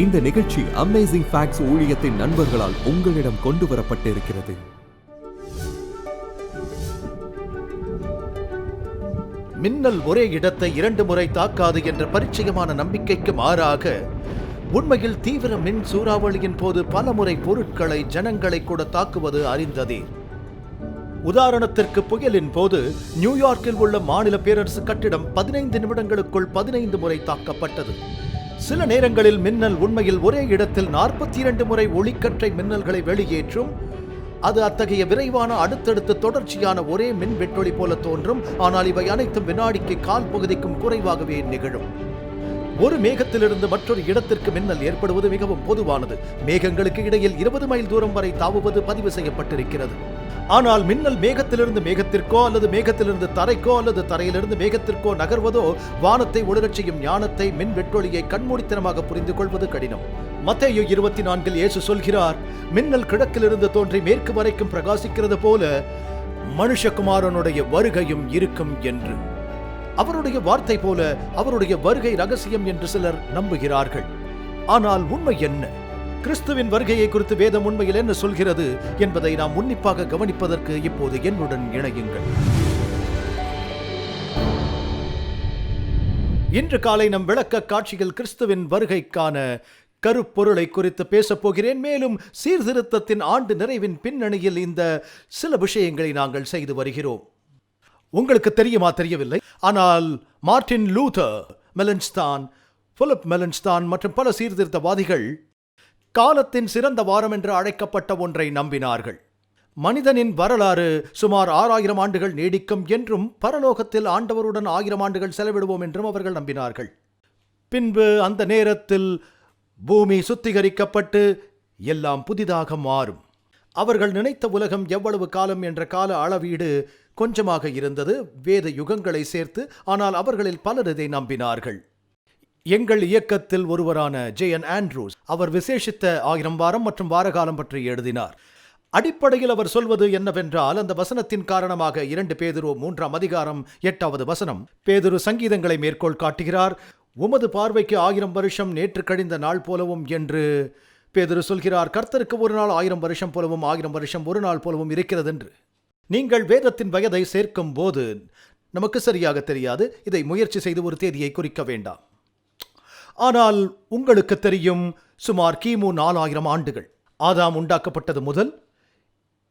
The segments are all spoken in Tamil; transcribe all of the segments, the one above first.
இந்த நிகழ்ச்சி அமேசிங் ஃபேக்ட்ஸ் ஊழியத்தின் நண்பர்களால் உங்களிடம் கொண்டு வரப்பட்டிருக்கிறது. மின்னல் ஒரே இடத்தை 2 முறை தாக்காது என்ற பரிச்சயமான நம்பிக்கைக்கு மாறாக உண்மையில் தீவிர மின் சூறாவளியின் போது பல முறை பொருட்களை, ஜனங்களை கூட தாக்குவது அறிந்ததே. உதாரணத்திற்கு புயலின் போது நியூயார்க்கில் உள்ள மாநில பேரரசு கட்டிடம் 15 நிமிடங்களுக்குள் 15 முறை தாக்கப்பட்டது. சில நேரங்களில் மின்னல் உண்மையில் ஒரே இடத்தில் 42 முறை ஒளிக்கற்றை மின்னல்களை வெளியேற்றும். அது அத்தகைய விரைவான அடுத்தடுத்து தொடர்ச்சியான ஒரே மின் வெட்டொளி போல தோன்றும். ஆனால் இவை அனைத்தும் வினாடிக்கு கால் பகுதிக்கும் குறைவாகவே நிகழும். ஒரு மேகத்திலிருந்து மற்றொரு இடத்திற்கு மின்னல் ஏற்படுவது மிகவும் பொதுவானது. மேகங்களுக்கு இடையில் 20 மைல் தூரம் வரை தாவுவது பதிவு செய்யப்பட்டிருக்கிறது. ஆனால் மின்னல் மேகத்திலிருந்து மேகத்திற்கோ அல்லது மேகத்திலிருந்து தரைக்கோ அல்லது தரையிலிருந்து மேகத்திற்கோ நகர்வதோ வானத்தை ஒளிரச் செய்யும் ஞானத்தை, மின் வெட்டொளியை கண்மூடித்தனமாக புரிந்து கொள்வது கடினம். மத்தேயு 24 இயேசு சொல்கிறார், மின்னல் கிழக்கிலிருந்து தோன்றி மேற்கு வரைக்கும் பிரகாசிக்கிறது போல மனுஷகுமாரனுடைய வருகையும் இருக்கும் என்று. அவருடைய வார்த்தை போல அவருடைய வருகை ரகசியம் என்று சிலர் நம்புகிறார்கள். ஆனால் உண்மை என்ன? கிறிஸ்துவின் வருகையை குறித்து வேதம் உண்மையில் என்ன சொல்கிறது என்பதை நாம் உன்னிப்பாக கவனிப்பதற்கு இப்போது என்னுடன் இணையுங்கள். இன்று காலை நம் விளக்க காட்சியில் கிறிஸ்துவின் வருகைக்கான கருப்பொருளை குறித்து பேசப் போகிறேன். மேலும் சீர்திருத்தத்தின் ஆண்டு நிறைவின் பின்னணியில் இந்த சில விஷயங்களை நாங்கள் செய்து வருகிறோம். உங்களுக்கு தெரியுமா தெரியவில்லை, ஆனால் மார்ட்டின் லூதர், மெலன்ஸ்தான், பிலிப் மெலன்ஸ்தான் மற்றும் பல சீர்திருத்தவாதிகள் காலத்தின் சிறந்த வாரம் என்று அழைக்கப்பட்ட ஒன்றை நம்பினார்கள். மனிதனின் வரலாறு சுமார் 6000 ஆண்டுகள் நீடிக்கும் என்றும் பரலோகத்தில் ஆண்டவருடன் 1000 ஆண்டுகள் செலவிடுவோம் என்றும் அவர்கள் நம்பினார்கள். பின்பு அந்த நேரத்தில் பூமி சுத்திகரிக்கப்பட்டு எல்லாம் புதிதாக மாறும். அவர்கள் நினைத்த உலகம் எவ்வளவு காலம் என்ற கால அளவீடு கொஞ்சமாக இருந்தது, வேத யுகங்களை சேர்த்து. ஆனால் அவர்களில் பலர் இதை நம்பினார்கள். எங்கள் இயக்கத்தில் ஒருவரான ஜேஎன் ஆண்ட்ரூஸ், அவர் விசேஷித்த 1000 வாரம் மற்றும் வாரகாலம் பற்றி எழுதினார். அடிப்படையில் அவர் சொல்வது என்னவென்றால், அந்த வசனத்தின் காரணமாக 2 பேதுரு 3ஆம் அதிகாரம் 8வது வசனம், பேதுரு சங்கீதங்களை மேற்கோள் காட்டுகிறார். உமது பார்வைக்கு 1000 வருஷம் நேற்று கழிந்த நாள் போலவும் என்று பேதுரு சொல்கிறார். கர்த்தருக்கு ஒரு நாள் 1000 வருஷம் போலவும் 1000 வருஷம் ஒரு நாள் போலவும் இருக்கிறது என்று. நீங்கள் வேதத்தின் வயதை சேர்க்கும் போது நமக்கு சரியாக தெரியாது. இதை முயற்சி செய்து ஒரு தேதியை குறிக்க வேண்டாம். ஆனால் உங்களுக்கு தெரியும், சுமார் கிமு 4000 ஆண்டுகள் ஆதாம் உண்டாக்கப்பட்டது முதல்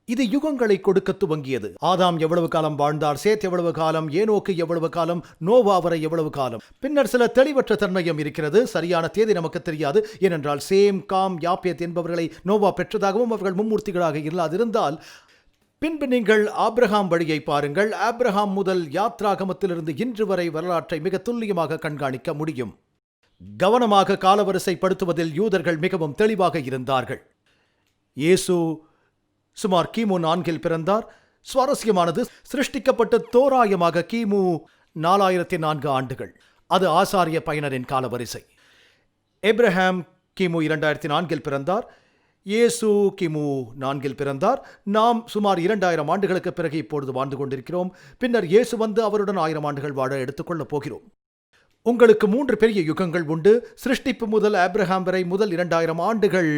இது யுகங்களை கொடுக்க துவங்கியது. ஆதாம் எவ்வளவு காலம் வாழ்ந்தார், சேத் எவ்வளவு காலம், ஏனோக்கு எவ்வளவு காலம், நோவா வரை எவ்வளவு காலம். பின்னர் சில தெளிவற்ற தன்மையும் இருக்கிறது. சரியான தேதி நமக்கு தெரியாது. ஏனென்றால் சேம், காம், யாப்பேத் என்பவர்களை நோவா பெற்றதாகவும் அவர்கள் மும்மூர்த்திகளாக இல்லாதிருந்தால். பின்பு நீங்கள் ஆபிரகாம் வழியை பாருங்கள். ஆபிரகாம் முதல் யாத்ராகமத்திலிருந்து இன்று வரை வரலாற்றை மிக துல்லியமாக கண்காணிக்க முடியும். கவனமாக காலவரிசைப்படுத்துவதில் யூதர்கள் மிகவும் தெளிவாக இருந்தார்கள். இயேசு சுமார் கிமு 4 பிறந்தார். சுவாரஸ்யமானது, சிருஷ்டிக்கப்பட்ட தோராயமாக கிமு 4004 ஆண்டுகள். அது ஆசாரிய பயனரின் காலவரிசை. எப்ரஹாம் கிமு 2004 பிறந்தார். இயேசு கிமு 4 பிறந்தார். நாம் சுமார் 2000 ஆண்டுகளுக்கு பிறகு இப்பொழுது வாழ்ந்து கொண்டிருக்கிறோம். பின்னர் இயேசு வந்து அவருடன் 1000 ஆண்டுகள் வாழ எடுத்துக்கொள்ளப் போகிறோம். உங்களுக்கு 3 பெரிய யுகங்கள் உண்டு. சிருஷ்டிப்பு முதல் ஆபிரகாம் வரை முதல் 2000 ஆண்டுகள்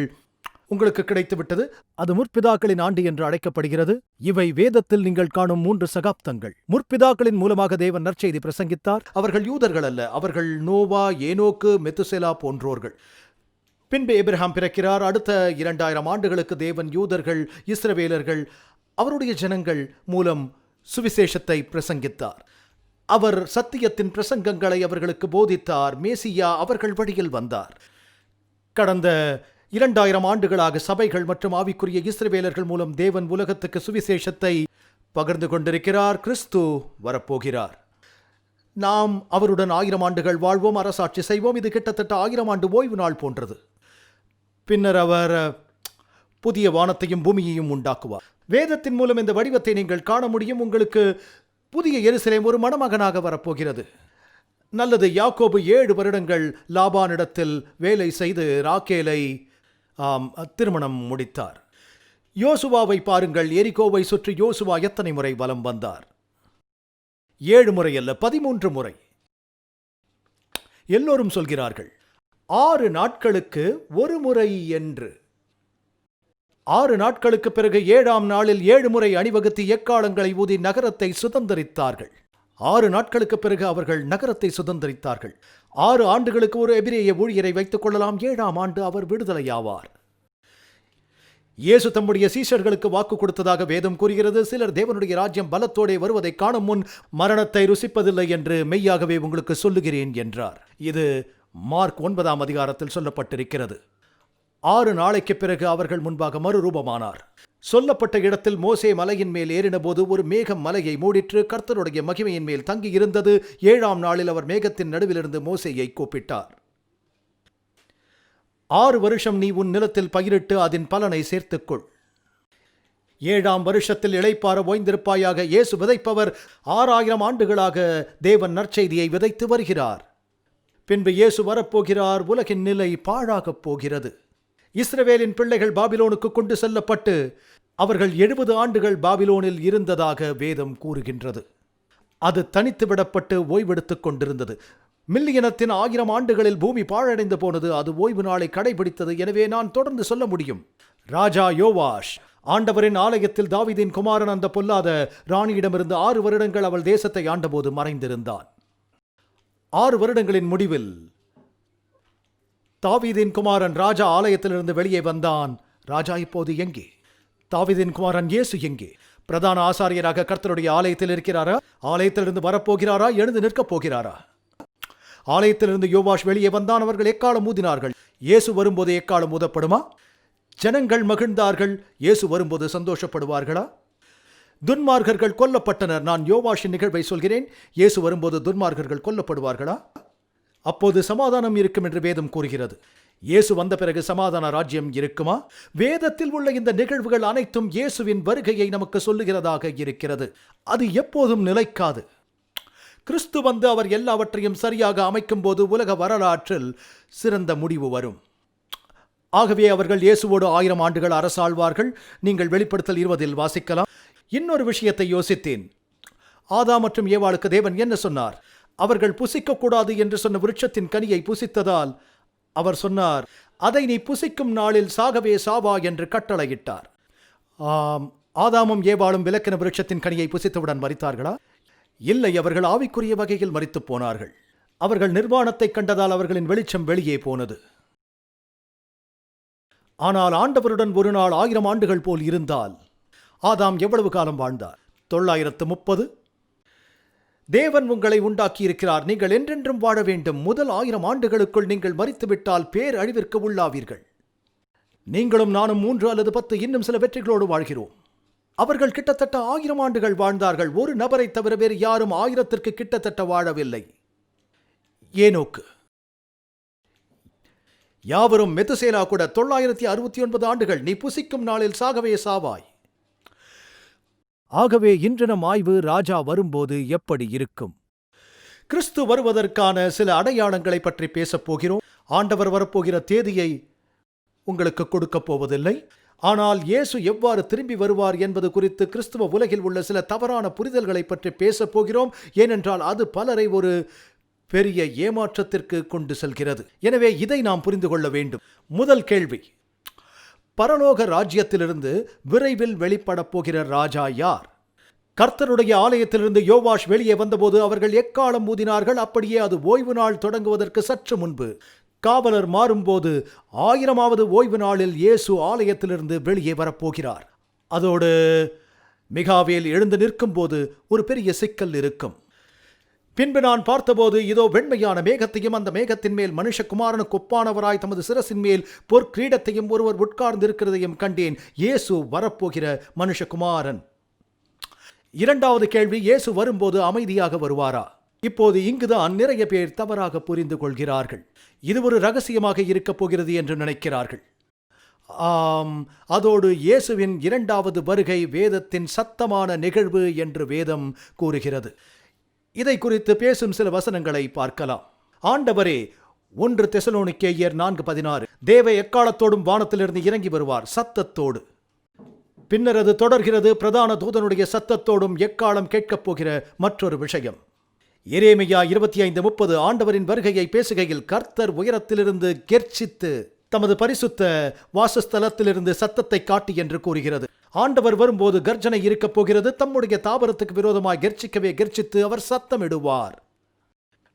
உங்களுக்கு கிடைத்துவிட்டது. அது முற்பிதாக்களின் ஆண்டு என்று அழைக்கப்படுகிறது. இவை வேதத்தில் நீங்கள் காணும் 3 சகாப்தங்கள். முற்பிதாக்களின் மூலமாக தேவன் நற்செய்தி பிரசங்கித்தார். அவர்கள் யூதர்கள் அல்ல. அவர்கள் நோவா, ஏனோக்கு, மெத்துசெலா போன்றோர்கள். பின்பு எபிரகாம் பிறக்கிறார். அடுத்த 2000 ஆண்டுகளுக்கு தேவன் யூதர்கள், இஸ்ரவேலர்கள், அவருடைய ஜனங்கள் மூலம் சுவிசேஷத்தை பிரசங்கித்தார். அவர் சத்தியத்தின் பிரசங்கங்களை அவர்களுக்கு போதித்தார். மேசியா அவர்கள் வழியில் வந்தார். கடந்த 2000 ஆண்டுகளாக சபைகள் மற்றும் ஆவிக்குரிய இஸ்ரவேலர்கள் மூலம் தேவன் உலகத்துக்கு சுவிசேஷத்தை பகிர்ந்து கொண்டிருக்கிறார். கிறிஸ்து வரப்போகிறார். நாம் அவருடன் 1000 ஆண்டுகள் வாழ்வோம், அரசாட்சி செய்வோம். இது கிட்டத்தட்ட 1000 ஆண்டு ஓய்வு நாள் போன்றது. பின்னர் அவர் புதிய வானத்தையும் பூமியையும் உண்டாக்குவார். வேதத்தின் மூலம் இந்த வடிவத்தை நீங்கள் காண முடியும். உங்களுக்கு புதிய எருசலேம் ஒரு மணமகனாக வரப்போகிறது. நல்லது, யாக்கோபு 7 வருடங்கள் லாபானிடத்தில் வேலை செய்து ராக்கேலை திருமணம் முடித்தார். யோசுவாவை பாருங்கள். எரிகோவை சுற்றி யோசுவா எத்தனை முறை வலம் வந்தார்? 7 முறை அல்ல, 13 முறை. எல்லோரும் சொல்கிறார்கள் 6 நாட்களுக்கு ஒரு முறை என்று. 6 நாட்களுக்கு பிறகு 7ஆம் நாளில் 7 முறை அணிவகுத்து எக்காளங்களை ஊதி நகரத்தை சுதந்தரித்தார்கள். 6 நாட்களுக்கு பிறகு அவர்கள் நகரத்தை சுதந்தரித்தார்கள். 6 ஆண்டுகளுக்கு ஒரு எபிரேய ஊழியரை வைத்துக் கொள்ளலாம். 7ஆம் ஆண்டு அவர் விடுதலையாவார். இயேசு தம்முடைய சீஷர்களுக்கு வாக்கு கொடுத்ததாக வேதம் கூறுகிறது. சிலர் தேவனுடைய ராஜ்யம் பலத்தோடே வருவதை காணும் முன் மரணத்தை ருசிப்பதில்லை என்று மெய்யாகவே உங்களுக்கு சொல்லுகிறேன் என்றார். இது மார்க் 9ஆம் அதிகாரத்தில் சொல்லப்பட்டிருக்கிறது. 6 நாளைக்கு பிறகு அவர்கள் முன்பாக மறுரூபமானார். சொல்லப்பட்ட இடத்தில் மோசே மலையின் மேல் ஏறின போது ஒரு மேகம் மலையை மூடிற்று. கர்த்தருடைய மகிமையின் மேல் தங்கியிருந்தது. 7ஆம் நாளில் அவர் மேகத்தின் நடுவிலிருந்து மோசேயை கூப்பிட்டார். 6 வருஷம் நீ உன் நிலத்தில் பயிரிட்டு அதன் பலனை சேர்த்துக்கொள். 7ஆம் வருஷத்தில் இளைப்பாற ஓய்ந்திருப்பாயாக. இயேசு விதைப்பவர் 6000 ஆண்டுகளாக தேவன் நற்செய்தியை விதைத்து வருகிறார். பின்பு இயேசு வரப்போகிறார். உலகின் நிலை பாழாகப் போகிறது. இஸ்ரவேலின் பிள்ளைகள் பாபிலோனுக்கு கொண்டு செல்லப்பட்டு அவர்கள் 70 ஆண்டுகள் பாபிலோனில் இருந்ததாக வேதம் கூறுகின்றது. அது தனித்து விடப்பட்டு ஓய்வெடுத்துக் கொண்டிருந்தது. மில்லியனத்தின் 1000 ஆண்டுகளில் பூமி பாழடைந்து போனது. அது ஓய்வு நாளை கடைபிடித்தது. எனவே நான் தொடர்ந்து சொல்ல முடியும். ராஜா யோவாஷ் ஆண்டவரின் ஆலயத்தில் தாவீதின் குமாரன் அந்த பொல்லாத ராணியிடமிருந்து 6 வருடங்கள் அவள் தேசத்தை ஆண்டபோது மறைந்திருந்தான். 6 வருடங்களின் முடிவில் தாவீதின் குமாரன் ராஜா ஆலயத்திலிருந்து வெளியே வந்தான். ராஜா இப்போது எங்கே? தாவீதின் குமாரன் இயேசு எங்கே? பிரதான ஆசாரியராக கர்த்தருடைய ஆலயத்தில் இருக்கிறாரா? ஆலயத்திலிருந்து வரப்போகிறாரா? எழுந்து நிற்கப் போகிறாரா? ஆலயத்திலிருந்து யோவாஷ் வெளியே வந்தான். அவர்கள் எக்காலம் ஊதினார்கள். இயேசு வரும்போது எக்காலம் ஊதப்படுமா? ஜனங்கள் மகிழ்ந்தார்கள். இயேசு வரும்போது சந்தோஷப்படுவார்களா? துன்மார்க்கர்கள் கொல்லப்பட்டனர். நான் யோவாஷின் நிகழ்வை சொல்கிறேன். இயேசு வரும்போது துன்மார்க்கர்கள் கொல்லப்படுவார்களா? அப்போது சமாதானம் இருக்கும் என்று வேதம் கூறுகிறது. இயேசு வந்த பிறகு சமாதான ராஜ்யம் இருக்குமா? வேதத்தில் உள்ள இந்த நிகழ்வுகள் அனைத்தும் இயேசுவின் வருகையை நமக்கு சொல்லுகிறதாக இருக்கிறது. அது எப்போதும் நிலைக்காது. கிறிஸ்து வந்து அவர் எல்லாவற்றையும் சரியாக அமைக்கும் போது உலக வரலாற்றில் சிறந்த முடிவு வரும். ஆகவே அவர்கள் இயேசுவோடு 1000 ஆண்டுகள் அரசாழ்வார்கள். நீங்கள் வெளிப்படுத்தல் 20 வாசிக்கலாம். இன்னொரு விஷயத்தை யோசித்தேன். ஆதாம் மற்றும் ஏவாளுக்கு தேவன் என்ன சொன்னார்? அவர்கள் புசிக்கக்கூடாது என்று சொன்ன விருட்சத்தின் கனியை புசித்ததால் அவர் சொன்னார், அதை நீ புசிக்கும் நாளில் சாகவே சாவா என்று கட்டளையிட்டார். ஆதாமும் ஏவாளும் விலக்கின விருட்சத்தின் கனியை புசித்தவுடன் மரித்தார்களா? இல்லை, அவர்கள் ஆவிக்குரிய வகையில் மரித்து போனார்கள். அவர்கள் நிர்வாணத்தை கண்டதால் அவர்களின் வெளிச்சம் வெளியே போனது. ஆனால் ஆண்டவருடன் ஒரு நாள் 1000 ஆண்டுகள் போல் இருந்தால் ஆதாம் எவ்வளவு காலம் வாழ்ந்தார்? 930. தேவன் உங்களை உண்டாக்கி இருக்கிறார். நீங்கள் என்றென்றும் வாழ வேண்டும். முதல் 1000 ஆண்டுகளுக்குள் நீங்கள் மரித்துவிட்டால் பேரழிவிற்கு உள்ளாவீர்கள். நீங்களும் நானும் 3 அல்லது 10 இன்னும் சில வெற்றிகளோடு வாழ்கிறோம். அவர்கள் கிட்டத்தட்ட 1000 ஆண்டுகள் வாழ்ந்தார்கள். ஒரு நபரை தவிர வேறு யாரும் 1000ற்கு கிட்டத்தட்ட வாழவில்லை. ஏனோக்கு, யாவரும் மெதுசேலா கூட 969 ஆண்டுகள். நீ புசிக்கும் நாளில் சாகவே சாவாய். ஆகவே இன்று நம் ஆய்வு ராஜா வரும்போது எப்படி இருக்கும்? கிறிஸ்து வருவதற்கான சில அடையாளங்களை பற்றி பேசப் போகிறோம். ஆண்டவர் வரப்போகிற தேதியை உங்களுக்கு கொடுக்கப் போவதில்லை. ஆனால் இயேசு எவ்வாறு திரும்பி வருவார் என்பது குறித்து கிறிஸ்துவ உலகில் உள்ள சில தவறான புரிதல்களை பற்றி பேசப் போகிறோம். ஏனென்றால் அது பலரை ஒரு பெரிய ஏமாற்றத்திற்கு கொண்டு செல்கிறது. எனவே இதை நாம் புரிந்து கொள்ள வேண்டும். முதல் கேள்வி, பரலோக ராஜ்யத்திலிருந்து விரைவில் வெளிப்படப் போகிற ராஜா யார்? கர்த்தருடைய ஆலயத்திலிருந்து யோவாஷ் வெளியே வந்தபோது அவர்கள் எக்காலம் ஊதினார்கள். அப்படியே அது ஓய்வு நாள் தொடங்குவதற்கு சற்று முன்பு. காவலர் மாறும்போது 1000வது ஓய்வு நாளில் இயேசு ஆலயத்திலிருந்து வெளியே வரப்போகிறார். அதோடு மிகாவேல் எழுந்து நிற்கும் போது ஒரு பெரிய சிக்கல் இருக்கும். பின்பு நான் பார்த்தபோது இதோ வெண்மையான மேகத்தையும் அந்த மேகத்தின் மேல் மனுஷகுமாரனுக்கு ஒப்பானவராய் தமது சிரசின் மேல் பொற்கிரீடத்தையும் ஒருவர் உட்கார்ந்திருக்கிறதையும் கண்டேன். இயேசு வரப்போகிற மனுஷகுமாரன். இரண்டாவது கேள்வி, இயேசு வரும்போது அமைதியாக வருவாரா? இப்போது இங்குதான் நிறைய பேர் தவறாக புரிந்து கொள்கிறார்கள். இது ஒரு ரகசியமாக இருக்கப் போகிறது என்று நினைக்கிறார்கள். அதோடு இயேசுவின் 2வது வருகை வேதத்தின் சத்தமான நிகழ்வு என்று வேதம் கூறுகிறது. இதை குறித்து பேசும் சில வசனங்களை பார்க்கலாம். ஆண்டவரே 1 தெசலோனிக்கேயர் 4:16, தேவ எக்காலத்தோடும் வானத்திலிருந்து இறங்கி வருவார் சத்தத்தோடு. பின்னர் அது தொடர்கிறது பிரதான தூதனுடைய சத்தத்தோடும் எக்காலம் கேட்கப் போகிற மற்றொரு விஷயம். எரேமியா 25:30 ஆண்டவரின் வருகையை பேசுகையில் கர்த்தர் உயரத்திலிருந்து கெர்ச்சித்து தமது பரிசுத்த வாசஸ்தலத்திலிருந்து சத்தத்தை காட்டி என்று கூறுகிறது. ஆண்டவர் வரும்போது கர்ஜனை இருக்கப் போகிறது. தம்முடைய தாபரத்துக்கு விரோதமாய் கெர்ச்சிக்கவே கெர்ச்சித்து அவர் சத்தமிடுவார்.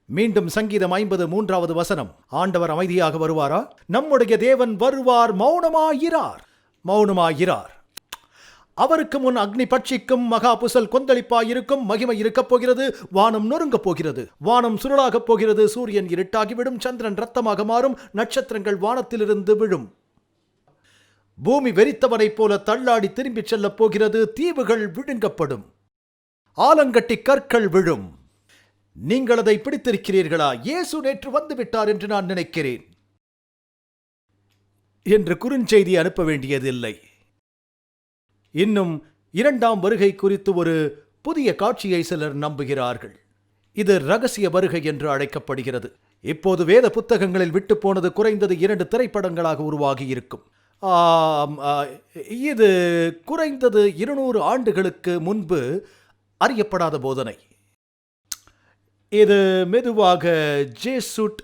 மீண்டும் சங்கீதம் 53வது வசனம். ஆண்டவர் அமைதியாக வருவாரா? நம்முடைய தேவன் வருவார், மௌனமாயிரார். அவருக்கு முன் அக்னி பட்சிக்கும், மகா புசல் கொந்தளிப்பாயிருக்கும், மகிமை இருக்கப் போகிறது, வானம் நொறுங்கப் போகிறது, வானம் சுருளாகப் போகிறது, சூரியன் இருட்டாகிவிடும், சந்திரன் ரத்தமாக மாறும், நட்சத்திரங்கள் வானத்திலிருந்து விழும், பூமி வெறித்தவனைப் போல தள்ளாடி திரும்பிச் செல்லப் போகிறது, தீவுகள் விழுங்கப்படும், ஆலங்கட்டி கற்கள் விழும். நீங்கள் அதை பிடித்திருக்கிறீர்களா? இயேசு நேற்று வந்துவிட்டார் என்று நான் நினைக்கிறேன் என்று குறுஞ்செய்தி அனுப்ப வேண்டியதில்லை. இன்னும் 2ஆம் வருகை குறித்து ஒரு புதிய காட்சியை சிலர் நம்புகிறார்கள். இது இரகசிய வருகை என்று அழைக்கப்படுகிறது. இப்போது வேத புத்தகங்களில் விட்டு போனது குறைந்தது 2 திரைப்படங்களாக உருவாகி இருக்கும். இது குறைந்தது 200 ஆண்டுகளுக்கு முன்பு அறியப்படாத போதனை. இது மெதுவாக ஜேசுட்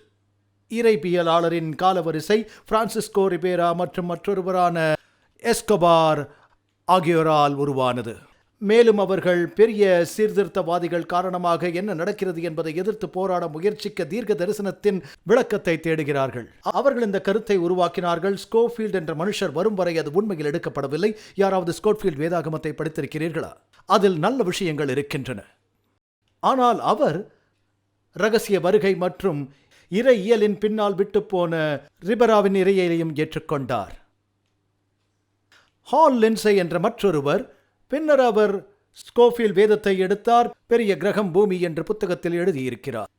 இறைபியலாளரின் காலவரிசை, பிரான்சிஸ்கோ ரிபேரா மற்றும் மற்றொருவரான எஸ்கோபார் ஆகியோரால் உருவானது. மேலும் அவர்கள் பெரிய சீர்திருத்தவாதிகள் காரணமாக என்ன நடக்கிறது என்பதை எதிர்த்து போராட முயற்சிக்க தீர்க்க தரிசனத்தின் விளக்கத்தை தேடுகிறார்கள். அவர்கள் இந்த கருத்தை உருவாக்கினார்கள். ஸ்கோஃபீல்ட் என்ற மனுஷர் வரும் வரை அது உண்மையில் எடுக்கப்படவில்லை. யாராவது ஸ்கோஃபீல்ட் வேதாகமத்தை படித்திருக்கிறீர்களா? அதில் நல்ல விஷயங்கள் இருக்கின்றன. ஆனால் அவர் இரகசிய வருகை மற்றும் இறையியலின் பின்னால் விட்டு போன ரிபராவின் இறையியலையும் ஏற்றுக்கொண்டார். ஹால் லின்சே என்ற மற்றொருவர், பின்னர் அவர் ஸ்கோஃபீல்ட் வேதத்தை எடுத்தார், பெரிய கிரகம் பூமி என்ற புத்தகத்தில் எழுதியிருக்கிறார்.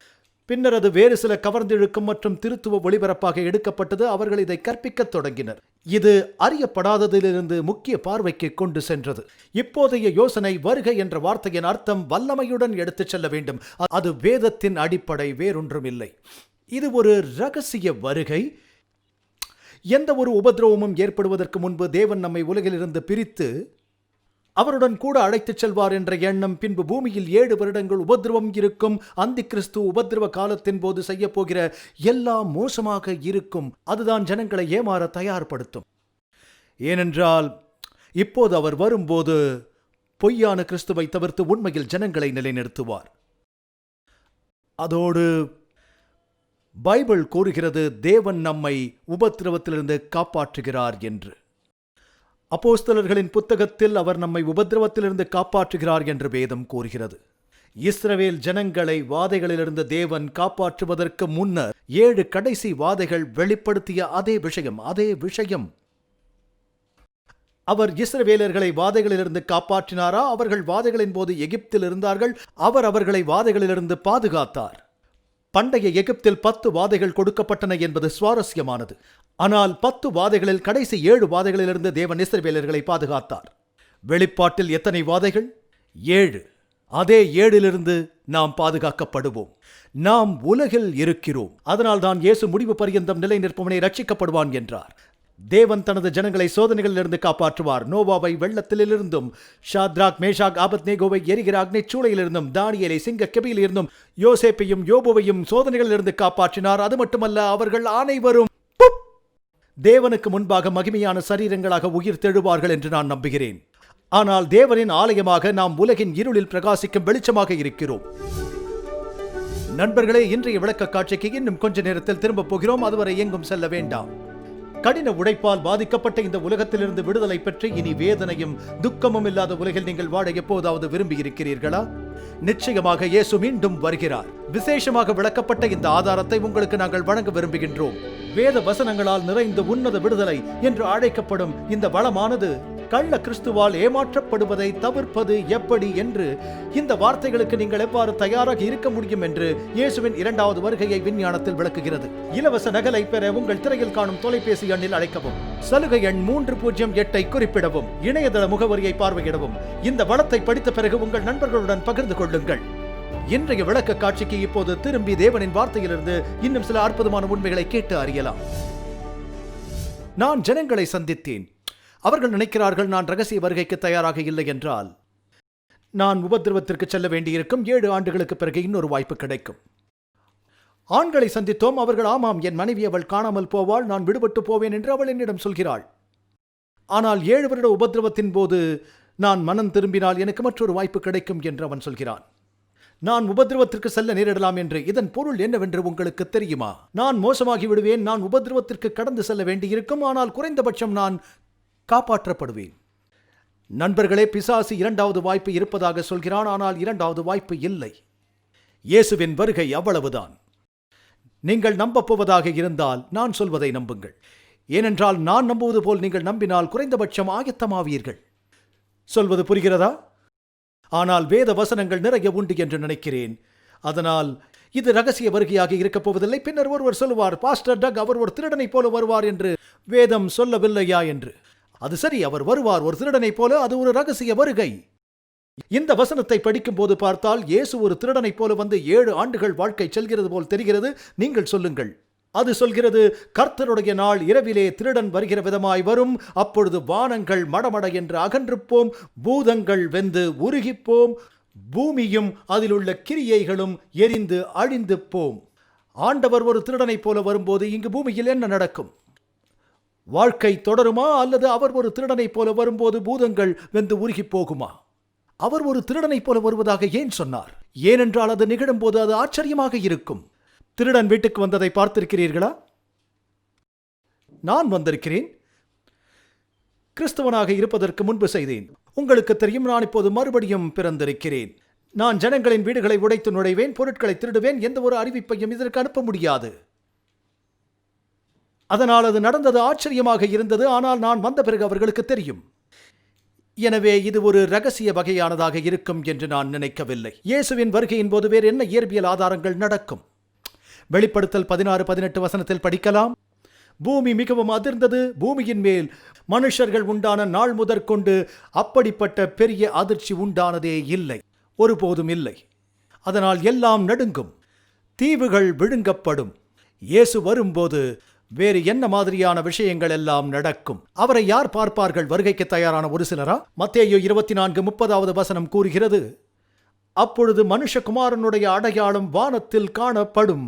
பின்னர் அது வேறு சில கவர்ந்திழுக்கும் மற்றும் திருத்துவ ஒளிபரப்பாக எடுக்கப்பட்டது. அவர்கள் இதை கற்பிக்கத் தொடங்கினர். இது அறியப்படாததிலிருந்து முக்கிய பார்வைக்கு கொண்டு சென்றது. இப்போதைய யோசனை, வருகை என்ற வார்த்தையின் அர்த்தம் வல்லமையுடன் எடுத்துச் செல்ல வேண்டும். அது வேதத்தின் அடிப்படை, வேறொன்றும் இல்லை. இது ஒரு இரகசிய வருகை. எந்த ஒரு உபதிரவமும் ஏற்படுவதற்கு முன்பு தேவன் நம்மை உலகிலிருந்து பிரித்து அவருடன் கூட அழைத்துச் செல்வார் என்ற எண்ணம். பின்பு பூமியில் 7 வருடங்கள் உபதிரவம் இருக்கும். அந்தி கிறிஸ்து உபதிரவ காலத்தின் போது செய்ய போகிற எல்லாம் மோசமாக இருக்கும். அதுதான் ஜனங்களை ஏமாற தயார்படுத்தும். ஏனென்றால் இப்போது அவர் வரும்போது பொய்யான கிறிஸ்துவை தவிர்த்து உண்மையில் ஜனங்களை நிலைநிறுத்துவார். அதோடு பைபிள் கூறுகிறது தேவன் நம்மை உபத்திரவத்திலிருந்து காப்பாற்றுகிறார் என்று. அப்போஸ்தலர்களின் புத்தகத்தில் அவர் நம்மை உபத்திரவத்திலிருந்து காப்பாற்றுகிறார் என்று வேதம் கூறுகிறது. இஸ்ரவேல் ஜனங்களை வாதைகளிலிருந்து தேவன் காப்பாற்றுவதற்கு முன்னர் 7 கடைசி வாதைகள் வெளிப்படுத்திய அதே விஷயம். அவர் இஸ்ரவேலர்களை வாதைகளிலிருந்து காப்பாற்றினாரா? அவர்கள் வாதைகளின் போது எகிப்தில் இருந்தார்கள். அவர் அவர்களை வாதைகளிலிருந்து பாதுகாத்தார். பண்டைய எகிப்தில் 10 வாதைகள் கொடுக்கப்பட்டன என்பது சுவாரஸ்யமானது. ஆனால் 10 வாதைகளில் கடைசி 7 வாதைகளிலிருந்து தேவன் இஸ்ரவேலர்களை பாதுகாத்தார். வெளிப்பாட்டில் எத்தனை வாதைகள்? 7. அதே 7லிருந்து நாம் பாதுகாக்கப்படுவோம். நாம் உலகில் இருக்கிறோம். அதனால் தான் இயேசு முடிவு பரியந்தம் நிலை நிற்பவனே ரட்சிக்கப்படுவான் என்றார். தேவன் தனது ஜனங்களை சோதனைகளிலிருந்து காப்பாற்றுவார். நோவாவை வெள்ளத்திலிருந்தும், ஷாத்ராக் மேஷாக் ஆபத்நேகோவை எரிகிற அக்னிச்சூளையிலிருந்தும், தானியேலை சிங்க கெபியிலிருந்தும், யோசேப்பையும் யோபுவையும் சோதனைகளிலிருந்து காப்பாற்றினார். அது மட்டுமல்ல, அவர்கள் அனைவரும் தேவனுக்கு முன்பாக மகிமையான சரீரங்களாக உயிர் தெழுவார்கள் என்று நான் நம்புகிறேன். ஆனால் தேவனின் ஆலயமாக நாம் உலகின் இருளில் பிரகாசிக்கும் வெளிச்சமாக இருக்கிறோம். நண்பர்களே, இன்றைய விளக்க காட்சிக்கு இன்னும் கொஞ்ச நேரத்தில் திரும்ப போகிறோம். அதுவரை எங்கும் செல்ல வேண்டாம். கடின உழைப்பால் பாதிக்கப்பட்ட இந்த உலகத்திலிருந்து விடுதலை பெற்று இனி வேதனையும் துக்கமும் இல்லாத உலகில் நீங்கள் வாழ எப்போதாவது விரும்பி இருக்கிறீர்களா? நிச்சயமாக இயேசு மீண்டும் வருகிறார். விசேஷமாக விளக்கப்பட்ட இந்த ஆதாரத்தை உங்களுக்கு நாங்கள் வழங்க விரும்புகின்றோம். வேத வசனங்களால் நிறைந்த உன்னத விடுதலை என்று அழைக்கப்படும் இந்த வளமானது கள்ள கிறிஸ்துவால் ஏமாற்றப்படுவதை தவிர்ப்பது எப்படி என்று, இந்த வார்த்தைகளுக்கு நீங்கள் எவ்வாறு தயாராக இருக்க முடியும் என்று இயேசுவின் 2வது வருகையை விஞ்ஞானத்தில் விளக்குகிறது. இலவச நகலை பெற உங்கள் திரையில் காணும் தொலைபேசி எண்ணில் அழைக்கவும். சலுகை எண் 308 குறிப்பிடவும். இணையதள முகவரியை பார்வையிடவும். இந்த வளத்தை படித்த பிறகு உங்கள் நண்பர்களுடன் பகிர்ந்து கொள்ளுங்கள். இன்றைய விளக்க காட்சிக்கு இப்போது திரும்பி தேவனின் வார்த்தையிலிருந்து இன்னும் சில அற்புதமான உண்மைகளை கேட்டு அறியலாம். நான் ஜனங்களை சந்தித்தேன். அவர்கள் நினைக்கிறார்கள் நான் ரகசிய வருகைக்கு தயாராக இல்லை என்றால். நான் உபத்திரவத்திற்கு செல்ல வேண்டியிருக்கும். 7 ஆண்டுகளுக்கு பிறகு இன்னொரு வாய்ப்பு கிடைக்கும். ஆண்களை சந்தித்தோம். அவர்கள், ஆமாம், என் மனைவி, அவள் காணாமல் போவாள், நான் விடுபட்டு போவேன் என்று அவள் என்னிடம் சொல்கிறாள். ஆனால் 7 வருட உபத்திரவத்தின் போது நான் மனம் திரும்பினால் எனக்கு மற்றொரு வாய்ப்பு கிடைக்கும் என்று அவன் சொல்கிறான். நான் உபத்திரவத்திற்கு செல்ல நேரிடலாம் என்று. இதன் பொருள் என்னவென்று உங்களுக்கு தெரியுமா? நான் மோசமாகி விடுவேன், நான் உபத்திரவத்திற்கு கடந்து செல்ல வேண்டியிருக்கும், ஆனால் குறைந்தபட்சம் நான் காப்பாற்றப்படுவேன். நண்பர்களே, பிசாசு 2வது வாய்ப்பு இருப்பதாக சொல்கிறான், ஆனால் 2வது வாய்ப்பு இல்லை. இயேசுவின் வருகை அவ்வளவுதான். நீங்கள் நம்பப் போவதாக இருந்தால் நான் சொல்வதை நம்புங்கள். ஏனென்றால் நான் நம்புவது போல் நீங்கள் நம்பினால் குறைந்தபட்சம் ஆயத்தமாவீர்கள். சொல்வது புரிகிறதா? ஆனால் வேத வசனங்கள் நிறைய உண்டு என்று நினைக்கிறேன். அதனால் இது ரகசிய வருகையாக இருக்கப் போவதில்லை. பின்னர் ஒருவர் சொல்லுவார், பாஸ்டர் டக், அவர் ஒரு திருடனைப் போல வருவார் என்று வேதம் சொல்லவில்லையா என்று. அது சரி, அவர் வருவார் ஒரு திருடனைப் போல. அது ஒரு ரகசிய வருகை. இந்த வசனத்தை படிக்கும் போது பார்த்தால் இயேசு ஒரு திருடனைப் போல வந்து 7 ஆண்டுகள் வாழ்க்கை செல்கிறது போல் தெரிகிறது. நீங்கள் சொல்லுங்கள். அது சொல்கிறது, கர்த்தருடைய நாள் இரவிலே திருடன் வருகிற விதமாய் வரும். அப்பொழுது வானங்கள் மடமட என்று அகன்று போம், பூதங்கள் வெந்து உருகிப்போம், பூமியும் அதிலுள்ள கிரியைகளும் எரிந்து அழிந்து போம். ஆண்டவர் ஒரு திருடனைப் போல வரும்போது இங்கு பூமியில் என்ன நடக்கும்? வாழ்க்கை தொடருமா? அல்லது அவர் ஒரு திருடனைப் போல வரும்போது பூதங்கள் வெந்து உருகி போகுமா? அவர் ஒரு திருடனைப் போல வருவதாக ஏன் சொன்னார்? ஏனென்றால் அது நிகழும்போது அது ஆச்சரியமாக இருக்கும். திருடன் வீட்டுக்கு வந்ததை பார்த்திருக்கிறீர்களா? நான் வந்திருக்கிறேன். கிறிஸ்தவனாக இருப்பதற்கு முன்பு செய்தேன். உங்களுக்கு தெரியும், நான் இப்போது மறுபடியும் பிறந்திருக்கிறேன். நான் ஜனங்களின் வீடுகளை உடைத்து நுழைவேன், பொருட்களை திருடுவேன். எந்த ஒரு அறிவிப்பையும் இதற்கு அனுப்ப முடியாது. அதனால் அது நடந்தது ஆச்சரியமாக இருந்தது. ஆனால் நான் வந்த பிறகு அவர்களுக்கு தெரியும். எனவே இது ஒரு ரகசிய வகையானதாக இருக்கும் என்று நான் நினைக்கவில்லை. இயேசுவின் வருகையின் போது வேறு என்ன இயற்பியல் ஆதாரங்கள் நடக்கும்? வெளிப்படுத்தல் 16-18 வசனத்தில் படிக்கலாம். பூமி மிகவும் அதிர்ந்தது. பூமியின் மேல் மனுஷர்கள் உண்டான நாள் முதற்கொண்டு அப்படிப்பட்ட பெரிய அதிர்ச்சி உண்டானதே இல்லை, ஒருபோதும் இல்லை. அதனால் எல்லாம் நடுங்கும், தீவுகள் விழுங்கப்படும். இயேசு வரும்போது வேறு என்ன மாதிரியான விஷயங்கள் எல்லாம் நடக்கும்? அவரை யார் பார்ப்பார்கள்? வருகைக்கு தயாரான ஒரு சிலரா? மத்தேயு 24:30 வசனம் கூறுகிறது, அப்பொழுது மனுஷகுமாரனுடைய அடையாளம் வானத்தில் காணப்படும்.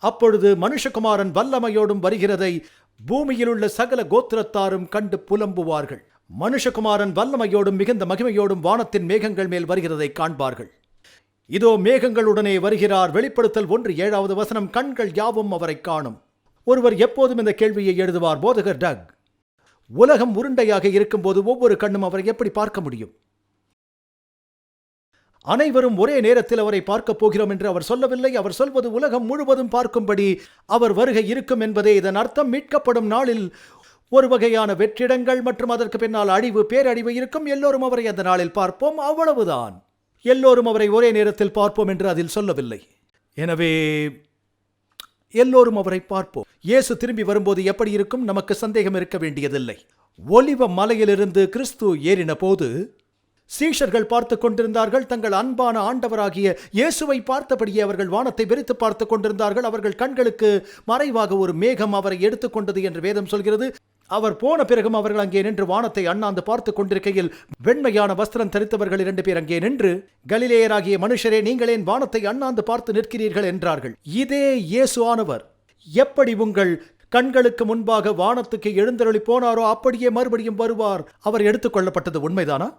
அப்பொழுது மனுஷகுமாரன் வல்லமையோடும் வருகிறதை பூமியில் உள்ள சகல கோத்திரத்தாரும் கண்டு புலம்புவார்கள். மனுஷகுமாரன் வல்லமையோடும் மிகுந்த மகிமையோடும் வானத்தின் மேகங்கள் மேல் வருகிறதை காண்பார்கள். இதோ மேகங்களுடனே வருகிறார். வெளிப்படுத்தல் 1:7 வசனம், கண்கள் யாவும் அவரை காணும். ஒருவர் எப்போதும் இந்த கேள்வியை எழுதுவார், போதகர் டக், உலகம் உருண்டையாக இருக்கும்போது ஒவ்வொரு கண்ணும் அவரை எப்படி பார்க்க முடியும்? அனைவரும் ஒரே நேரத்தில் அவரை பார்க்கப் போகிறோம் என்று அவர் சொல்லவில்லை. அவர் சொல்வது உலகம் முழுவதும் பார்க்கும்படி அவர் வருகை இருக்கும் என்பதே இதன் அர்த்தம். மீட்கப்படும் நாளில் ஒரு வகையான வெற்றிடங்கள் மற்றும் அதற்கு பின்னால் அழிவு, பேரழிவு இருக்கும். எல்லோரும் அவரை அந்த நாளில் பார்ப்போம், அவ்வளவுதான். எல்லோரும் அவரை ஒரே நேரத்தில் பார்ப்போம் என்று அதில் சொல்லவில்லை. எனவே எல்லோரும் அவரை பார்ப்போம். இயேசு திரும்பி வரும்போது எப்படி இருக்கும்? நமக்கு சந்தேகம் இருக்க வேண்டியதில்லை. ஒலிவ மலையிலிருந்து கிறிஸ்து ஏறின போது சீஷர்கள் பார்த்து கொண்டிருந்தார்கள். தங்கள் அன்பான ஆண்டவராகிய இயேசுவை பார்த்தபடியே அவர்கள் வானத்தை வெறித்து பார்த்து கொண்டிருந்தார்கள். அவர்கள் கண்களுக்கு மறைவாக ஒரு மேகம் அவரை எடுத்துக்கொண்டது என்று வேதம் சொல்கிறது. அவர் போன பிறகும் அவர்கள் அங்கே நின்று வானத்தை அண்ணாந்து பார்த்து கொண்டிருக்கையில் வெண்மையான வஸ்திரம் தரித்தவர்கள் 2 பேர் அங்கே நின்று, கலிலேயராகிய மனுஷரே, நீங்களேன் வானத்தை அண்ணாந்து பார்த்து நிற்கிறீர்கள் என்றார்கள். இதே இயேசு ஆனவர் எப்படி உங்கள் கண்களுக்கு முன்பாக வானத்துக்கு எழுந்தருளி போனாரோ அப்படியே மறுபடியும் வருவார். அவர் எடுத்துக்கொள்ளப்பட்டது உண்மைதானா?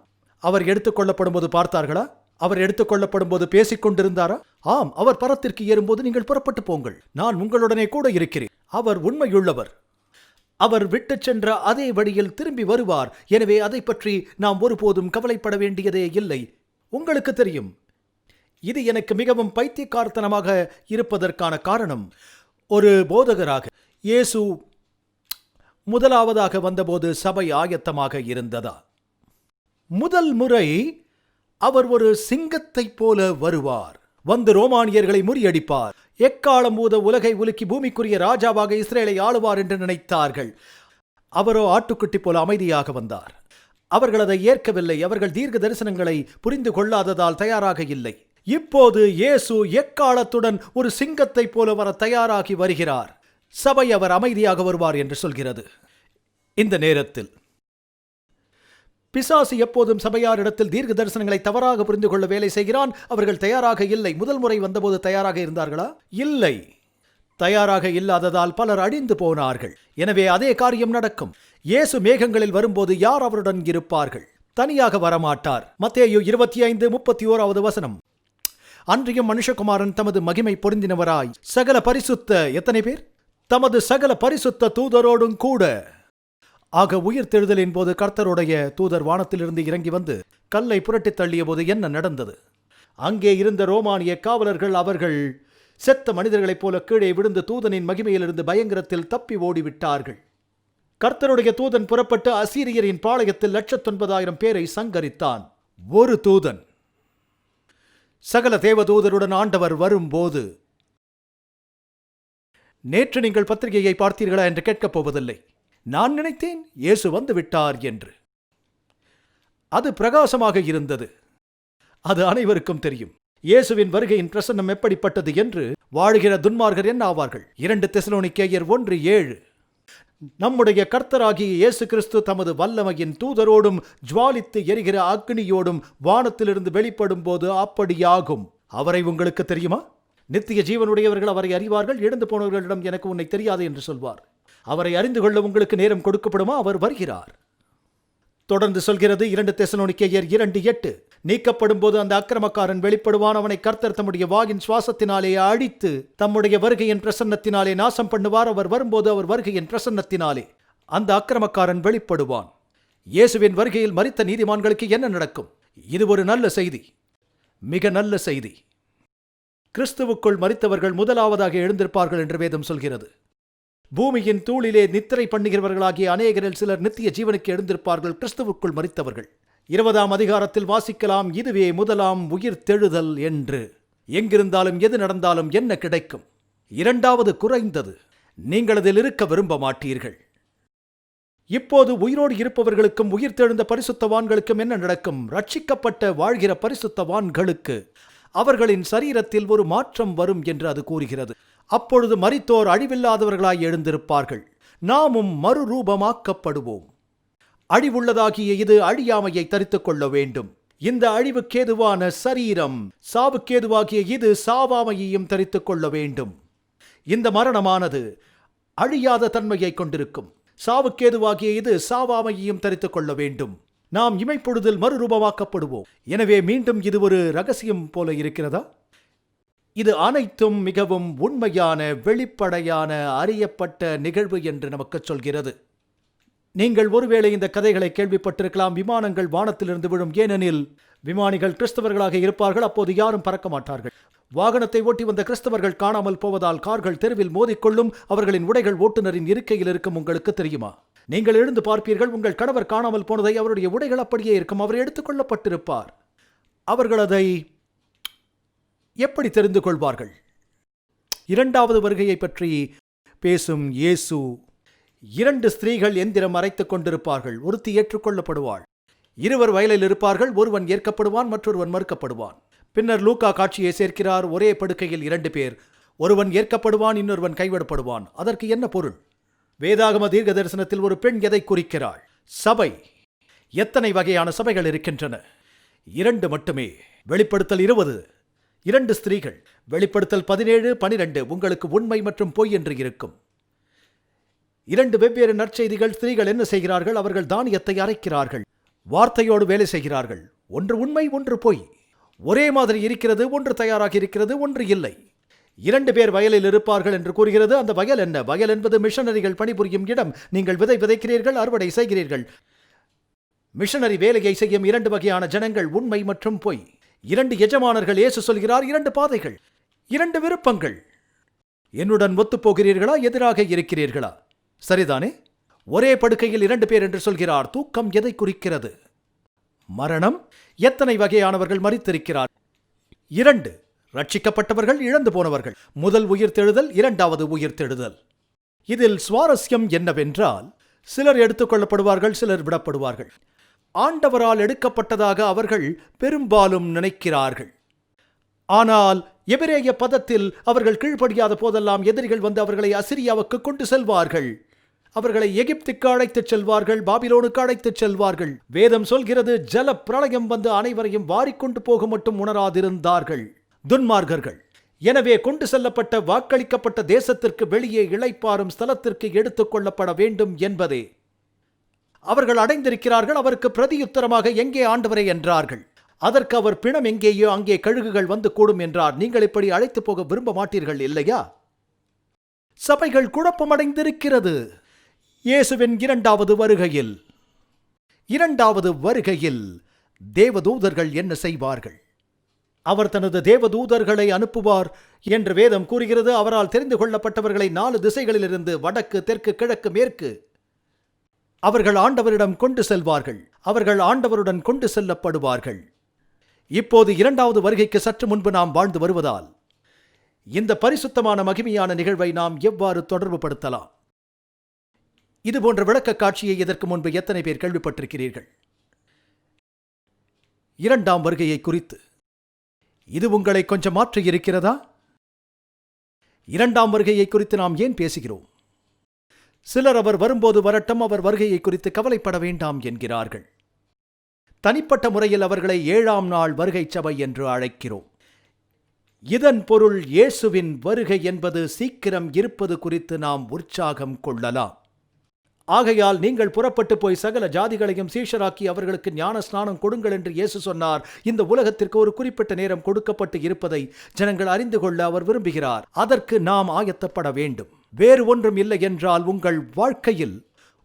அவர் எடுத்துக்கொள்ளப்படும் போது பார்த்தார்களா? அவர் எடுத்துக்கொள்ளப்படும் போது பேசிக் கொண்டிருந்தாரா? ஆம், அவர் பரத்திற்கு ஏறும்போது நீங்கள் புறப்பட்டு போங்கள், நான் உங்களுடனே கூட இருக்கிறேன். அவர் உண்மையுள்ளவர். அவர் விட்டு சென்ற அதே வழியில் திரும்பி வருவார். எனவே அதை பற்றி நாம் ஒருபோதும் கவலைப்பட வேண்டியதே இல்லை. உங்களுக்கு தெரியும், இது எனக்கு மிகவும் பைத்தியக்காரத்தனமாக இருப்பதற்கான காரணம், ஒரு போதகராக இயேசு முதலாவதாக வந்தபோது சபை ஆயத்தமாக இருந்ததா? முதல் முறை அவர் ஒரு சிங்கத்தைப் போல வருவார், வந்து ரோமானியர்களை முறியடிப்பார், எக்காலம் ஊத உலகை உலுக்கி பூமிக்குரிய ராஜாவாக இஸ்ரேலை ஆளுவார் என்று நினைத்தார்கள். அவரோ ஆட்டுக்குட்டி போல அமைதியாக வந்தார். அவர்கள் அதை ஏற்கவில்லை. அவர்கள் தீர்க்க தரிசனங்களை புரிந்து கொள்ளாததால் தயாராக இல்லை. இப்போது இயேசு எக்காலத்துடன் ஒரு சிங்கத்தைப் போல வர தயாராகி வருகிறார். சபை அவர் அமைதியாக வருவார் என்று சொல்கிறது. இந்த நேரத்தில் பிசாசு எப்போதும் சபையாரிடத்தில் தீர்க்க தரிசனங்களை தவறாக புரிந்து கொள்ள வேலை செய்கிறான். அவர்கள் தயாராக இல்லை. முதல் முறை வந்தபோது தயாராக இருந்தார்களா? இல்லை. தயாராக இல்லாததால் பலர் அழிந்து போனார்கள். எனவே அதே காரியம் நடக்கும். இயேசு மேகங்களில் வரும்போது யார் அவருடன் இருப்பார்கள்? தனியாக வரமாட்டார். மத்தேயு 25:31 அன்றியும் மனுஷகுமாரன் தமது மகிமை பொருந்தினவராய் சகல பரிசுத்த எத்தனை பேர்? தமது சகல பரிசுத்த தூதரோடும் கூட. ஆக உயிர்த்தெழுதலின் போது கர்த்தருடைய தூதர் வானத்திலிருந்து இறங்கி வந்து கல்லை புரட்டி தள்ளிய போது என்ன நடந்தது? அங்கே இருந்த ரோமானிய காவலர்கள் அவர்கள் செத்த மனிதர்களைப் போல கீழே விழுந்து தூதனின் மகிமையிலிருந்து பயங்கரத்தில் தப்பி ஓடிவிட்டார்கள். கர்த்தருடைய தூதன் புறப்பட்டு அசீரியரின் பாளையத்தில் 1,90,000 பேரை சங்கரித்தான். ஒரு தூதன். சகல தேவதூதருடன் ஆண்டவர் வரும்போது, நேற்று நீங்கள் பத்திரிகையை பார்த்தீர்களா என்று கேட்கப் போவதில்லை. நான் நினைத்தேன் இயேசு வந்து விட்டார் என்று. அது பிரகாசமாக இருந்தது. அது அனைவருக்கும் தெரியும். இயேசுவின் வருகையின் பிரசன்னம் எப்படிப்பட்டது என்று. வாழ்கிற துன்மார்கர் என்ன ஆவார்கள்? 2 தெசலோனிக்கேயர் 1:7. நம்முடைய கர்த்தராகிய இயேசு கிறிஸ்து தமது வல்லமையின் தூதரோடும் ஜுவாலித்து எரிகிற அக்னியோடும் வானத்திலிருந்து வெளிப்படும் போது அப்படியாகும். அவரை உங்களுக்கு தெரியுமா? நித்திய ஜீவனுடையவர்கள் அவரை அறிவார்கள். இழந்து போனவர்களிடம் எனக்கு உன்னை தெரியாது என்று சொல்வார். அவரை அறிந்து கொள்ள உங்களுக்கு நேரம் கொடுக்கப்படுமா? அவர் வருகிறார். தொடர்ந்து சொல்கிறது 2 தெசலோனிக்கேயர் 2:8. நீக்கப்படும் போது அந்த அக்கிரமக்காரன் வெளிப்படுவான். அவனை கர்த்தர் தம்முடைய வாயின் சுவாசத்தினாலே அழித்து தம்முடைய வருகையின் பிரசன்னத்தினாலே நாசம் பண்ணுவார். அவர் வரும்போது அவர் வருகையின் பிரசன்னத்தினாலே அந்த அக்கிரமக்காரன் வெளிப்படுவான். இயேசுவின் வருகையில் மரித்த நீதிமான்களுக்கு என்ன நடக்கும்? இது ஒரு நல்ல செய்தி, மிக நல்ல செய்தி. கிறிஸ்துவுக்குள் மரித்தவர்கள் முதலாவதாக எழுந்திருப்பார்கள் என்று வேதம் சொல்கிறது. பூமியின் தூளிலே நித்திரை பண்ணுகிறவர்களாகிய அநேகரில் சிலர் நித்திய ஜீவனுக்கு எழுந்திருப்பார்கள், கிறிஸ்துவுக்குள் மரித்தவர்கள். 20ஆம் அதிகாரத்தில் வாசிக்கலாம், இதுவே முதலாம் உயிர் தெழுதல் என்று. எங்கிருந்தாலும் எது நடந்தாலும் என்ன கிடைக்கும்? 2வது குறைந்தது. நீங்கள் அதில் இருக்க விரும்ப மாட்டீர்கள். இப்போது உயிரோடு இருப்பவர்களுக்கும் உயிர்த்தெழுந்த பரிசுத்தவான்களுக்கும் என்ன நடக்கும்? ரட்சிக்கப்பட்ட வாழ்கிற பரிசுத்தவான்களுக்கு அவர்களின் சரீரத்தில் ஒரு மாற்றம் வரும் என்று அது கூறுகிறது. அப்பொழுது மரித்தோர் அழிவில்லாதவர்களாய் எழுந்திருப்பார்கள். நாமும் மறுரூபமாக்கப்படுவோம். அழிவுள்ளதாகிய இது அழியாமையை தரித்துக் கொள்ள வேண்டும். இந்த அழிவுக்கேதுவான சரீரம் சாவுக்கேதுவாகிய இது சாவாமையையும் தரித்துக் கொள்ள வேண்டும். இந்த மரணமானது அழியாத தன்மையை கொண்டிருக்கும். சாவுக்கேதுவாகிய இது சாவாமையையும் தரித்துக் கொள்ள வேண்டும். நாம் இமைப்பொழுதில் மறுரூபமாக்கப்படுவோம். எனவே மீண்டும் இது ஒரு ரகசியம் போல இருக்கிறதா? இது அனைத்தும் மிகவும் உண்மையான, வெளிப்படையான, அறியப்பட்ட நிகழ்வு என்று நமக்கு சொல்கிறது. நீங்கள் ஒருவேளை இந்த கதைகளை கேள்விப்பட்டிருக்கலாம். விமானங்கள் வானத்திலிருந்து விழும். ஏனெனில் விமானிகள் கிறிஸ்தவர்களாக இருப்பார்கள். அப்போது யாரும் பறக்க மாட்டார்கள். வாகனத்தை ஓட்டி வந்த கிறிஸ்தவர்கள் காணாமல் போவதால் கார்கள் தெருவில் மோதிக்கொள்ளும். அவர்களின் உடைகள் ஓட்டுநரின் இருக்கையில் இருக்கும். உங்களுக்கு தெரியுமா? நீங்கள் எழுந்து பார்ப்பீர்கள், உங்கள் கணவர் காணாமல் போனதை. அவருடைய உடைகள் அப்படியே இருக்கும். அவர் எடுத்துக்கொள்ளப்பட்டிருப்பார். அவர்கள் அதை எப்படி தெரிந்து கொள்வார்கள்? 2வது வருகையை பற்றி பேசும் இயேசு. 2 ஸ்திரீகள் எந்திரம் அரைத்துக் கொண்டிருப்பார்கள். ஒருத்தி ஏற்றுக்கொள்ளப்படுவாள். 2 வயலில் இருப்பார்கள். ஒருவன் ஏற்கப்படுவான், மற்றொருவன் மறுக்கப்படுவான். பின்னர் லூக்கா காட்சியை சேர்க்கிறார். ஒரே படுக்கையில் 2 பேர். ஒருவன் ஏற்கப்படுவான், இன்னொருவன் கைவிடப்படுவான். அதற்கு என்ன பொருள்? வேதாகம தீர்க்க தரிசனத்தில் ஒரு பெண் எதை குறிக்கிறாள்? சபை. எத்தனை வகையான சபைகள் இருக்கின்றன? 2 மட்டுமே. வெளிப்படுத்தல் 20. 2 ஸ்திரீகள். வெளிப்படுத்தல் 17-12 உங்களுக்கு உண்மை மற்றும் பொய் என்று இருக்கும். 2 வெவ்வேறு நற்செய்திகள். ஸ்திரீகள் என்ன செய்கிறார்கள்? அவர்கள் தானியத்தை அரைக்கிறார்கள். வார்த்தையோடு வேலை செய்கிறார்கள். ஒன்று உண்மை, ஒன்று பொய். ஒரே மாதிரி இருக்கிறது. ஒன்று தயாராக இருக்கிறது, ஒன்று இல்லை. 2 பேர் வயலில் இருப்பார்கள் என்று கூறுகிறது. அந்த வயல் என்ன? வயல் என்பது மிஷனரிகள் பணிபுரியும் இடம். நீங்கள் விதை விதைக்கிறீர்கள், அறுவடை செய்கிறீர்கள். மிஷனரி வேலையை செய்யும் 2 வகையான ஜனங்கள், உண்மை மற்றும் பொய். 2 எஜமானர்கள். இயேசு சொல்கிறார் 2 பாதைகள், 2 விருப்பங்கள். என்னுடன் ஒத்துப்போகிறீர்களா? எதிராக இருக்கிறீர்களா? சரிதானே? ஒரே படுக்கையில் 2 பேர் என்று சொல்கிறார். தூக்கம் எதை குறிக்கிறது? மரணம். எத்தனை வகையானவர்கள் மரித்திருக்கிறார்? 2. ரட்சிக்கப்பட்டவர்கள், இழந்து போனவர்கள். முதல் உயிர்த்தெழுதல், 2வது உயிர்த்தெழுதல். இதில் சுவாரஸ்யம் என்னவென்றால், சிலர் எடுத்துக்கொள்ளப்படுவார்கள், சிலர் விடப்படுவார்கள். ஆண்டவரால் எடுக்கப்பட்டதாக அவர்கள் பெரும்பாலும் நினைக்கிறார்கள். ஆனால் எபிரேய பதத்தில் அவர்கள் கீழ்ப்படியாத போதெல்லாம் எதிரிகள் வந்து அவர்களை அசிரியாவுக்கு கொண்டு செல்வார்கள். அவர்களை எகிப்துக்கு அழைத்துச் செல்வார்கள், பாபிலோனுக்கு அழைத்துச் செல்வார்கள். வேதம் சொல்கிறது, ஜல பிரளயம் வந்து அனைவரையும் வாரிக்கொண்டு போக மட்டும் உணராதிருந்தார்கள் துன்மார்க்கர்கள். எனவே கொண்டு செல்லப்பட்ட வாக்களிக்கப்பட்ட தேசத்திற்கு வெளியே இளைப்பாறும் ஸ்தலத்திற்கு எடுத்துக் கொள்ளப்பட வேண்டும் என்பதே. அவர்கள் அடைந்திருக்கிறார்கள். அவருக்கு பிரதியுத்தரமாக, எங்கே ஆண்டவரே என்றார்கள். அதற்கு அவர், பிணம் எங்கேயோ அங்கே கழுகுகள் வந்து கூடும் என்றார். நீங்கள் இப்படி அழைத்து போக விரும்ப மாட்டீர்கள் இல்லையா? சபைகள் குழப்பமடைந்திருக்கிறது. இயேசுவின் இரண்டாவது வருகையில் தேவதூதர்கள் என்ன செய்வார்கள்? அவர் தனது தேவதூதர்களை அனுப்புவார் என்று வேதம் கூறுகிறது. அவரால் தெரிந்து கொள்ளப்பட்டவர்களை 4 திசைகளிலிருந்து, வடக்கு, தெற்கு, கிழக்கு, மேற்கு, அவர்கள் ஆண்டவரிடம் கொண்டு செல்வார்கள். அவர்கள் ஆண்டவருடன் கொண்டு செல்லப்படுவார்கள். இப்போது இரண்டாவது வருகைக்கு சற்று முன்பு நாம் வாழ்ந்து வருவதால் இந்த பரிசுத்தமான மகிமையான நிகழ்வை நாம் எவ்வாறு தொடர்பு படுத்தலாம்? இதுபோன்ற விளக்க காட்சியை இதற்கு முன்பு எத்தனை பேர் கேள்விப்பட்டிருக்கிறீர்கள்? இரண்டாம் வருகையை குறித்து இது உங்களை கொஞ்சம் மாற்றி இருக்கிறதா? இரண்டாம் வருகையை குறித்து நாம் ஏன் பேசுகிறோம்? சிலர் அவர் வரும்போது வரட்டும், அவர் வருகையை குறித்து கவலைப்பட வேண்டாம் என்கிறார்கள். தனிப்பட்ட முறையில் அவர்களை 7ஆம் நாள் வருகை சபை என்று அழைக்கிறோம். இதன் பொருள், இயேசுவின் வருகை என்பது சீக்கிரம் இருப்பது குறித்து நாம் உற்சாகம் கொள்ளலாம். ஆகையால் நீங்கள் புறப்பட்டு போய் சகல ஜாதிகளையும் சீஷராக்கி அவர்களுக்கு ஞான ஸ்நானம் கொடுங்கள் என்று இயேசு சொன்னார். இந்த உலகத்திற்கு ஒரு குறிப்பிட்ட நேரம் கொடுக்கப்பட்டு இருப்பதை ஜனங்கள் அறிந்து கொள்ள அவர் விரும்புகிறார். அதற்கு நாம் ஆயத்தப்பட வேண்டும். வேறு ஒன்றும் இல்லை என்றால், உங்கள் வாழ்க்கையில்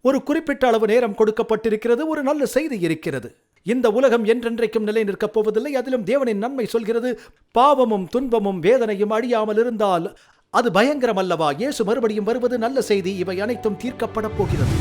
ஒரு குறிப்பிட்ட அளவு நேரம் கொடுக்கப்பட்டிருக்கிறது. ஒரு நல்ல செய்தி இருக்கிறது. இந்த உலகம் என்றென்றைக்கும் நிலை நிற்கப் போவதில்லை. அதிலும் தேவனின் நன்மை சொல்கிறது, பாவமும் துன்பமும் வேதனையும் அழியாமல் இருந்தால் அது பயங்கரம் அல்லவா? இயேசு மறுபடியும் வருவது நல்ல செய்தி. இவை அனைத்தும் தீர்க்கப்பட போகிறது.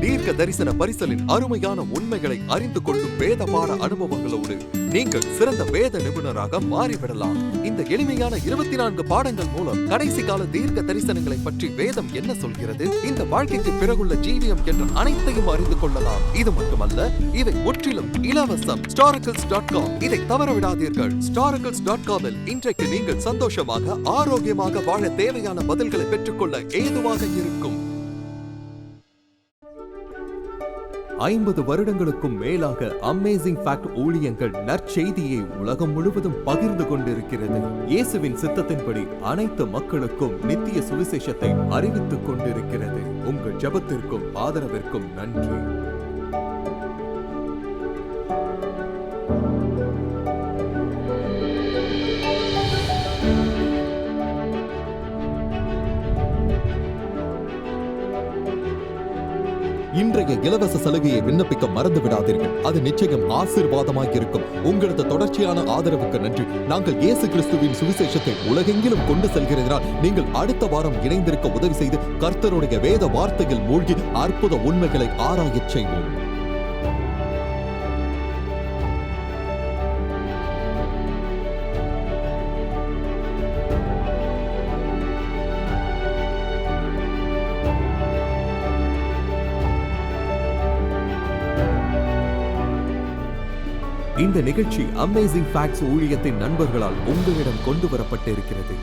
தீர்க்க தரிசன பரிசலின் அருமையான உண்மைகளை அறிந்து கொள்ளும் வேத பாட அனுபவங்களோடு நீங்கள் சிறந்த வேத நிபுணராக மாறிவிடலாம். இந்த எளிமையான 24 பாடங்கள் மூலம் கடைசி கால தீர்க்க தரிசனங்களை பற்றி வேதம் என்ன சொல்கிறது, இந்த வாழ்க்கைக்கு பிறகுள்ள ஜீவியம் என்ற அனைத்தையும் அறிந்து கொள்ளலாம். இது மட்டுமல்ல, இவை முற்றிலும் இலவசம். Storacles.com, இதை தவறவிடாதீர்கள். Storacles.com இல் இன்றைக்கு நீங்கள் சந்தோஷமாக, ஆரோக்கியமாக வாழ தேவையான பதில்களை பெற்றுக்கொள்ள ஏதுவாக இருக்கும். 50 வருடங்களுக்கும் மேலாக அமேசிங் ஃபேக்ட் ஊழியங்கள் நற்செய்தியை உலகம் முழுவதும் பகிர்ந்து கொண்டிருக்கிறது. இயேசுவின் சித்தத்தின்படி அனைத்து மக்களுக்கும் நித்திய சுவிசேஷத்தை அறிவித்துக் கொண்டிருக்கிறது. உங்கள் ஜெபத்திற்கும் ஆதரவிற்கும் நன்றி. இன்றைய இலவச சலுகையை விண்ணப்பிக்க மறந்து விடாதீர்கள். அது நிச்சயம் ஆசீர்வாதமாக இருக்கும். உங்களது தொடர்ச்சியான ஆதரவுக்கு நன்றி. நாங்கள் இயேசு கிறிஸ்துவின் சுவிசேஷத்தை உலகெங்கிலும் கொண்டு செல்கிறதால் நீங்கள் அடுத்த வாரம் இணைந்திருக்க உதவி செய்து கர்த்தருடைய வேத வார்த்தையில் மூழ்கி அற்புத உண்மைகளை ஆராயச் செய்வோம். இந்த நிகழ்ச்சி அமேசிங் ஃபேக்ட்ஸ் ஊழியத்தின் நண்பர்களால் உங்களிடம் கொண்டு வரப்பட்டிருக்கிறது.